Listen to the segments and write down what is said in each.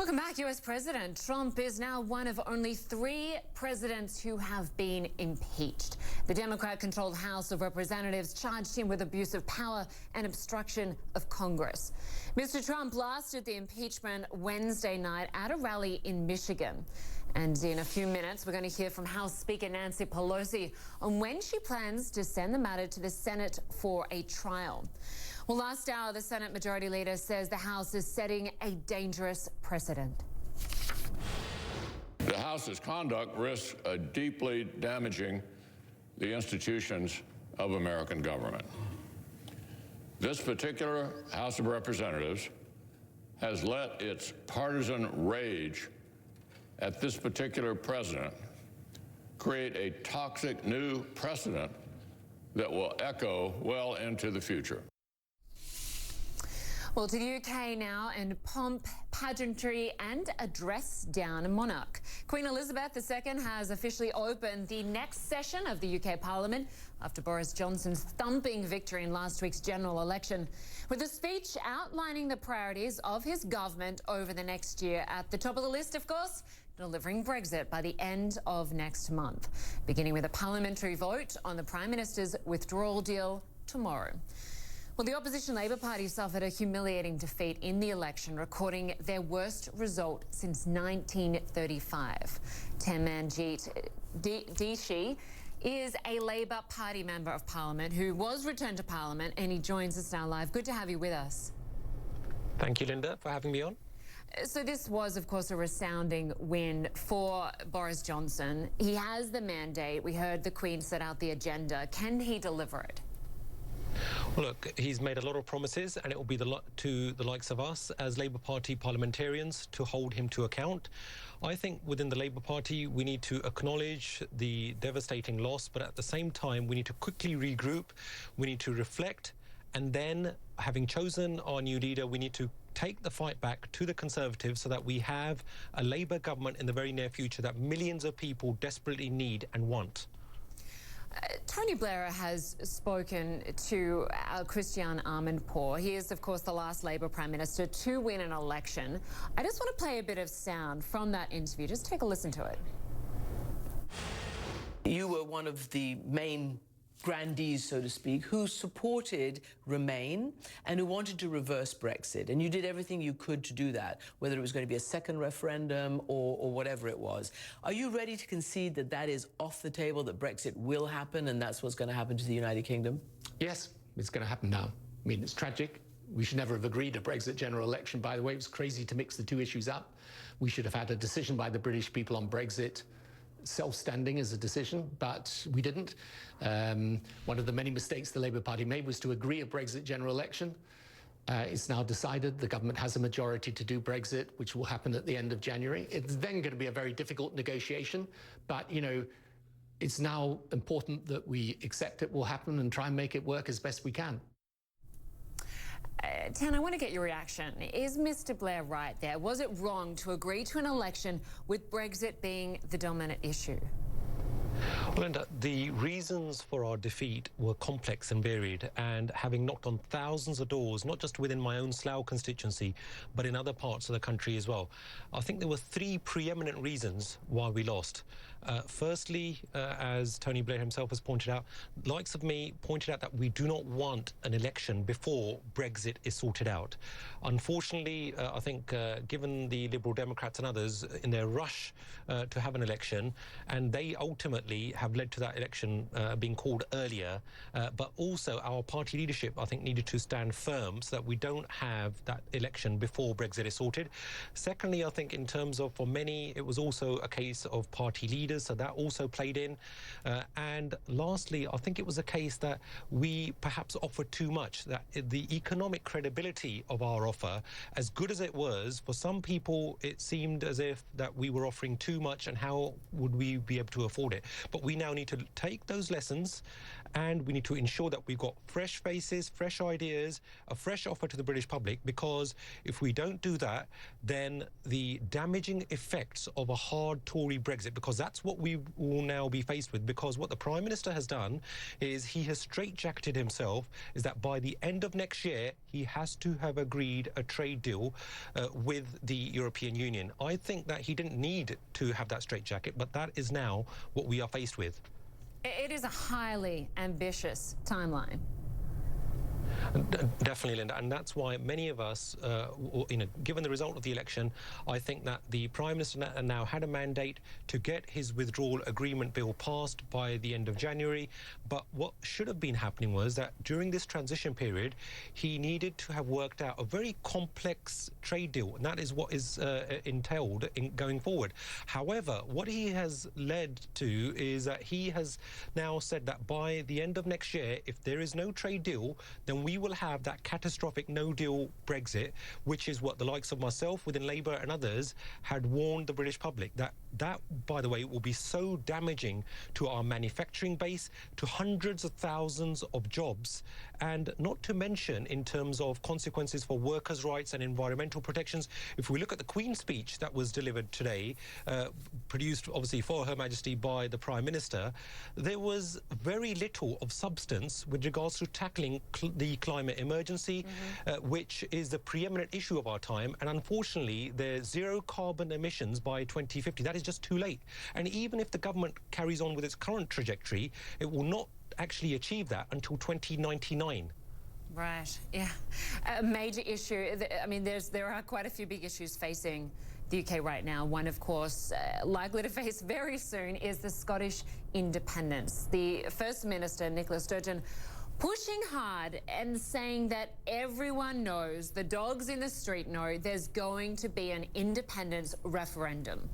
Welcome back. US President Trump is now one of only 3 presidents who have been impeached. The Democrat-controlled House of Representatives charged him with abuse of power and obstruction of Congress. Mr. Trump lasted the impeachment Wednesday night at a rally in Michigan. And in a few minutes, we're going to hear from House Speaker Nancy Pelosi on when she plans to send the matter to the Senate for a trial. Well, last hour, the Senate Majority Leader says the House is setting a dangerous precedent. The House's conduct risks deeply damaging the institutions of American government. This particular House of Representatives has let its partisan rage at this particular president create a toxic new precedent that will echo well into the future. Well, to the UK now, and pomp, pageantry and a dress-down monarch. Queen Elizabeth II has officially opened the next session of the UK Parliament after Boris Johnson's thumping victory in last week's general election, with a speech outlining the priorities of his government over the next year. At the top of the list, of course, delivering Brexit by the end of next month, beginning with a parliamentary vote on the Prime Minister's withdrawal deal tomorrow. Well, the opposition Labour Party suffered a humiliating defeat in the election, recording their worst result since 1935. Tanmanjeet Dhesi is a Labour Party Member of Parliament who was returned to Parliament, and he joins us now live. Good to have you with us. Thank you, Linda, for having me on. So this was, of course, a resounding win for Boris Johnson. He has the mandate. We heard the Queen set out the agenda. Can he deliver it? Well, look, he's made a lot of promises, and it will be to the likes of us as Labour Party parliamentarians to hold him to account. I think within the Labour Party, we need to acknowledge the devastating loss, but at the same time, we need to quickly regroup. We need to reflect, and then, having chosen our new leader, we need to take the fight back to the Conservatives so that we have a Labour government in the very near future that millions of people desperately need and want. Tony Blair has spoken to Christian Amanpour. He is, of course, the last Labour Prime Minister to win an election. I just want to play a bit of sound from that interview. Just take a listen to it. You were one of the main grandees, so to speak, who supported Remain and who wanted to reverse Brexit. And you did everything you could to do that, whether it was going to be a second referendum or whatever it was. Are you ready to concede that that is off the table, that Brexit will happen and that's what's going to happen to the United Kingdom? Yes, it's going to happen now. I mean, it's tragic. We should never have agreed a Brexit general election, by the way. It was crazy to mix the two issues up. We should have had a decision by the British people on Brexit, self-standing as a decision, but we didn't. One of the many mistakes the Labour Party made was to agree a Brexit general election. It's now decided. The government has a majority to do Brexit, which will happen at the end of January. It's then going to be a very difficult negotiation, but, you know, it's now important that we accept it will happen and try and make it work as best we can. Tan, I want to get your reaction. Is Mr. Blair right there? Was it wrong to agree to an election with Brexit being the dominant issue? Well, Linda, the reasons for our defeat were complex and varied, and having knocked on thousands of doors, not just within my own Slough constituency, but in other parts of the country as well, I think there were 3 preeminent reasons why we lost. Firstly, as Tony Blair himself has pointed out, likes of me pointed out that we do not want an election before Brexit is sorted out. Unfortunately, I think given the Liberal Democrats and others in their rush to have an election, and they ultimately have led to that election being called earlier, but also our party leadership, I think, needed to stand firm so that we don't have that election before Brexit is sorted. Secondly, I think in terms of, for many, it was also a case of party leaders, so that also played in. And lastly, I think it was a case that we perhaps offered too much, that the economic credibility of our offer, as good as it was, for some people it seemed as if that we were offering too much, and how would we be able to afford it? But we now need to take those lessons and we need to ensure that we've got fresh faces, fresh ideas, a fresh offer to the British public, because if we don't do that, then the damaging effects of a hard Tory Brexit, because that's what we will now be faced with, because what the Prime Minister has done is he has straitjacketed himself, is that by the end of next year, he has to have agreed a trade deal with the European Union. I think that he didn't need to have that straitjacket, but that is now what we are faced with. It is a highly ambitious timeline. Definitely, Lynda, and that's why many of us, given the result of the election, I think that the Prime Minister now had a mandate to get his withdrawal agreement bill passed by the end of January. But what should have been happening was that during this transition period, he needed to have worked out a very complex trade deal, and that is what is entailed in going forward. However, what he has led to is that he has now said that by the end of next year, if there is no trade deal, then we will have that catastrophic no-deal Brexit, which is what the likes of myself within Labour and others had warned the British public. That, by the way, will be so damaging to our manufacturing base, to hundreds of thousands of jobs, and not to mention in terms of consequences for workers' rights and environmental protections. If we look at the Queen's speech that was delivered today, produced obviously for Her Majesty by the Prime Minister, there was very little of substance with regards to tackling the climate emergency, which is the preeminent issue of our time. And unfortunately, there's zero carbon emissions by 2050. That is just too late. And even if the government carries on with its current trajectory, it will not actually achieve that until 2099. Right, yeah. A major issue. I mean, there are quite a few big issues facing the UK right now. One, of course, likely to face very soon is the Scottish independence. The First Minister, Nicola Sturgeon, pushing hard and saying that everyone knows, the dogs in the street know, there's going to be an independence referendum.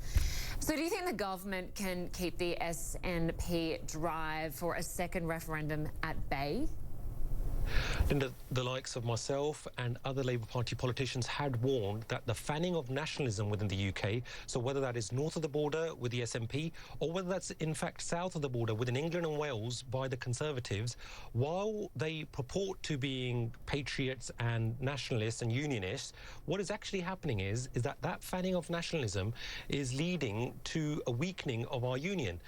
So do you think the government can keep the SNP drive for a second referendum at bay? Lynda, the likes of myself and other Labour Party politicians had warned that the fanning of nationalism within the UK, so whether that is north of the border with the SNP or whether that's in fact south of the border within England and Wales by the Conservatives, while they purport to being patriots and nationalists and unionists, what is actually happening is that fanning of nationalism is leading to a weakening of our union.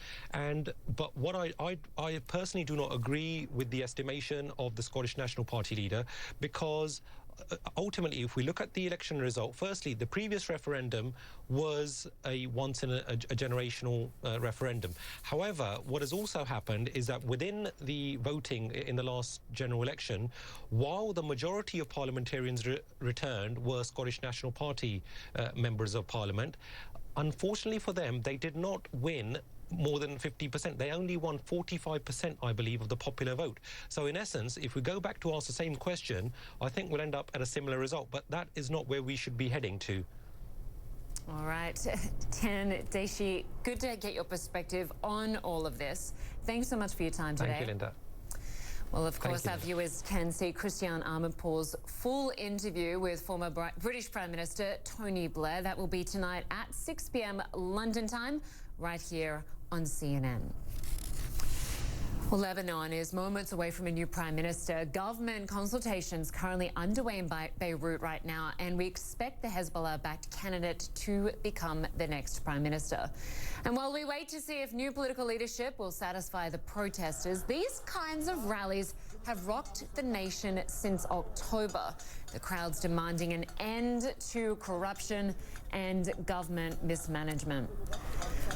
But what I personally do not agree with the estimation of the Scottish National Party leader, because ultimately, if we look at the election result, firstly, the previous referendum was a once-in-a-generational referendum. However, what has also happened is that within the voting in the last general election, while the majority of parliamentarians returned were Scottish National Party members of Parliament, unfortunately for them, they did not win more than 50%. They only won 45%, I believe, of the popular vote. So in essence, if we go back to ask the same question, I think we'll end up at a similar result. But that is not where we should be heading to. All right. Tanmanjeet Dhesi, good to get your perspective on all of this. Thanks so much for your time today. Thank you, Lynda. Well, of course, our viewers can see Christiane Amanpour's full interview with former British Prime Minister Tony Blair. That will be tonight at 6 p.m. London time, right here on CNN. Well, Lebanon is moments away from a new Prime Minister. Government consultations currently underway in Beirut right now, and we expect the Hezbollah-backed candidate to become the next Prime Minister. And while we wait to see if new political leadership will satisfy the protesters, these kinds of rallies have rocked the nation since October. The crowds demanding an end to corruption and government mismanagement.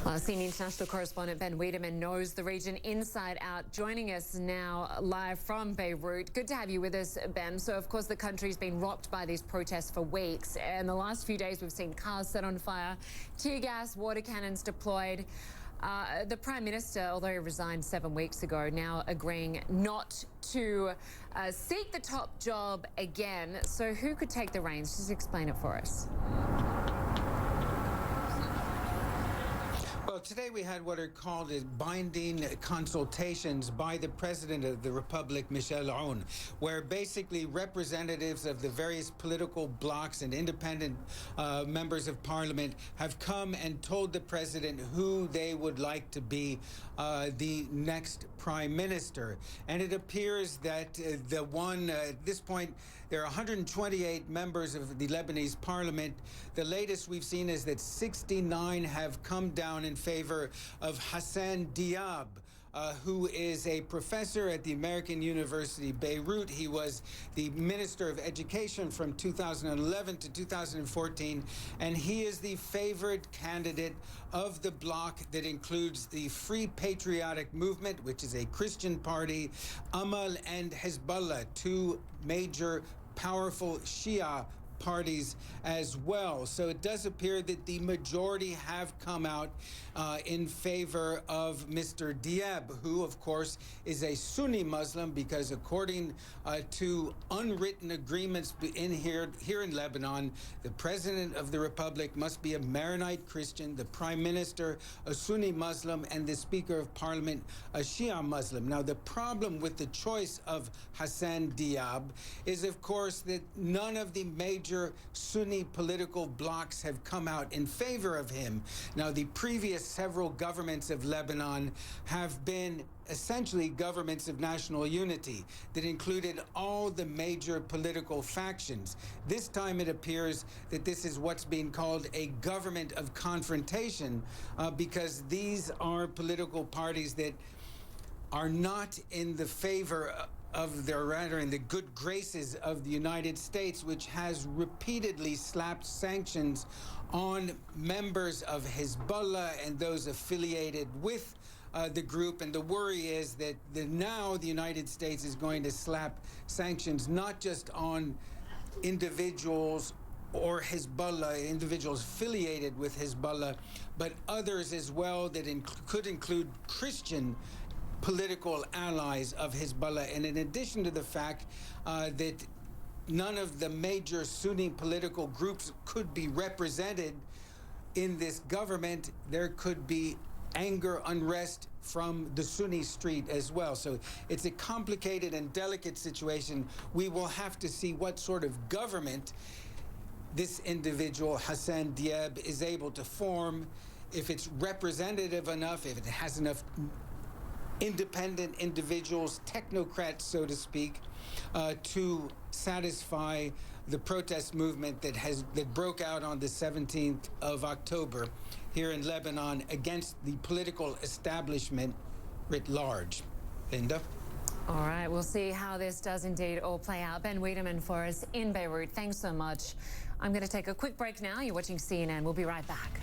Well, senior international correspondent Ben Wiedemann knows the region inside out, joining us now live from Beirut. Good to have you with us, Ben. So, of course, the country's been rocked by these protests for weeks. And the last few days, we've seen cars set on fire, tear gas, water cannons deployed. The Prime Minister, although he resigned 7 weeks ago, now agreeing not to seek the top job again. So who could take the reins? Just explain it for us. Well, today we had what are called binding consultations by the President of the Republic, Michel Aoun, where basically representatives of the various political blocs and independent members of Parliament have come and told the President who they would like to be the next Prime Minister. And it appears that at this point, there are 128 members of the Lebanese Parliament. The latest we've seen is that 69 have come down in favor of Hassan Diab, who is a professor at the American University Beirut. He was the Minister of Education from 2011 to 2014, and he is the favorite candidate of the bloc that includes the Free Patriotic Movement, which is a Christian party, Amal and Hezbollah, two major powerful Shia parties as well. So it does appear that the majority have come out in favor of Mr. Diab, who, of course, is a Sunni Muslim, because according to unwritten agreements here in Lebanon, the President of the Republic must be a Maronite Christian, the Prime Minister a Sunni Muslim, and the Speaker of Parliament a Shia Muslim. Now, the problem with the choice of Hassan Diab is, of course, that none of the major Sunni political blocs have come out in favor of him. Now, the previous several governments of Lebanon have been essentially governments of national unity that included all the major political factions. This time it appears that this is what's being called a government of confrontation, because these are political parties that are not in the favor in the good graces of the United States, which has repeatedly slapped sanctions on members of Hezbollah and those affiliated with the group. And the worry is that now the United States is going to slap sanctions not just on individuals or Hezbollah, individuals affiliated with Hezbollah, but others as well that could include Christian political allies of Hezbollah. And in addition to the fact that none of the major Sunni political groups could be represented in this government, there could be anger, unrest from the Sunni street as well. So it's a complicated and delicate situation. We will have to see what sort of government this individual, Hassan Diab, is able to form, if it's representative enough, if it has enough independent individuals, technocrats, so to speak, to satisfy the protest movement that broke out on the 17th of October here in Lebanon against the political establishment writ large. Lynda? All right, we'll see how this does indeed all play out. Ben Wiedemann for us in Beirut. Thanks so much. I'm going to take a quick break now. You're watching CNN. We'll be right back.